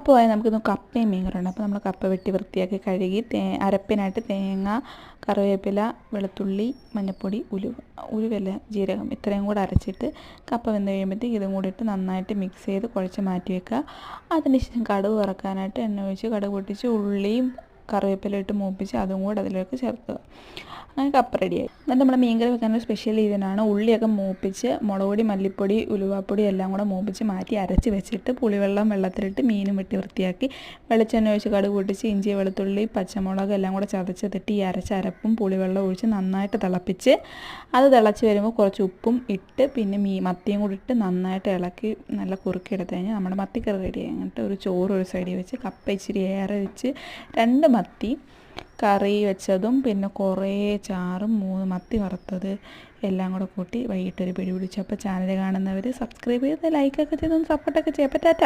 അപ്പോൾ നമുക്കിന്ന് കപ്പയും മീൻകറിയുണ്ട്. അപ്പോൾ നമ്മൾ കപ്പ വെട്ടി വൃത്തിയാക്കി കഴുകി അരപ്പിനായിട്ട് തേങ്ങ, കറിവേപ്പില, വെളുത്തുള്ളി, മഞ്ഞൾപ്പൊടി, ഉലുവല്ല ജീരകം ഇത്രയും കൂടെ അരച്ചിട്ട് കപ്പ വെന്ത് കഴിയുമ്പോഴത്തേക്ക് ഇതും കൂടി ഇട്ട് നന്നായിട്ട് മിക്സ് ചെയ്ത് കുഴച്ച് മാറ്റി വെക്കുക. അതിനുശേഷം കടുക് വറക്കാനായിട്ട് എണ്ണ ഒഴിച്ച് കടുക് പൊട്ടിച്ച് ഉള്ളിയും കറിവേപ്പില ഇട്ട് മൂപ്പിച്ച് അതും കൂടെ അതിലേക്ക് ചേർക്കുക. അങ്ങനെ കപ്പ റെഡിയായി. എന്നിട്ട് നമ്മൾ മീൻകറി വെക്കാനൊരു സ്പെഷ്യൽ രീതിയാണ് ഉള്ളിയൊക്കെ മൂപ്പിച്ച് മുളക് പൊടി, മല്ലിപ്പൊടി, ഉലുവാപ്പൊടി എല്ലാം കൂടെ മൂപ്പിച്ച് മാറ്റി അരച്ച് വെച്ചിട്ട് വെള്ളത്തിലിട്ട് മീനും വെട്ടി വൃത്തിയാക്കി വെളിച്ചെണ്ണ ഒഴിച്ച് കടുക് പൊട്ടിച്ച് ഇഞ്ചി, വെളുത്തുള്ളി, പച്ചമുളക് എല്ലാം കൂടെ ചതച്ചിട്ട് ഈ അരച്ച അരപ്പും പുളിവെള്ളം ഒഴിച്ച് നന്നായിട്ട് തിളപ്പിച്ച് അത് തിളച്ച് വരുമ്പോൾ കുറച്ച് ഉപ്പും ഇട്ട് പിന്നെ മത്തിയും കൂടി ഇട്ട് നന്നായിട്ട് ഇളക്കി നല്ല കുറുക്കി എടുത്തു കഴിഞ്ഞാൽ നമ്മുടെ മത്തിക്കറി റെഡിയായി. എന്നിട്ട് ഒരു ചോറ് ഒരു സൈഡിൽ വെച്ച് കപ്പ ഇച്ചിരി ഏറെ വെച്ച് 2 മത്തി കറി വെച്ചതും പിന്നെ കുറേ ചാറും 3 മത്തി വറുത്തത് എല്ലാം കൂടെ കൂട്ടി വൈകിട്ടൊരു പിടി പിടിച്ചു. അപ്പോൾ ചാനൽ കാണുന്നവർ സബ്സ്ക്രൈബ് ചെയ്ത് ലൈക്കൊക്കെ ചെയ്തൊന്ന് സപ്പോർട്ടൊക്കെ ചെയ്യാം. ടാറ്റ.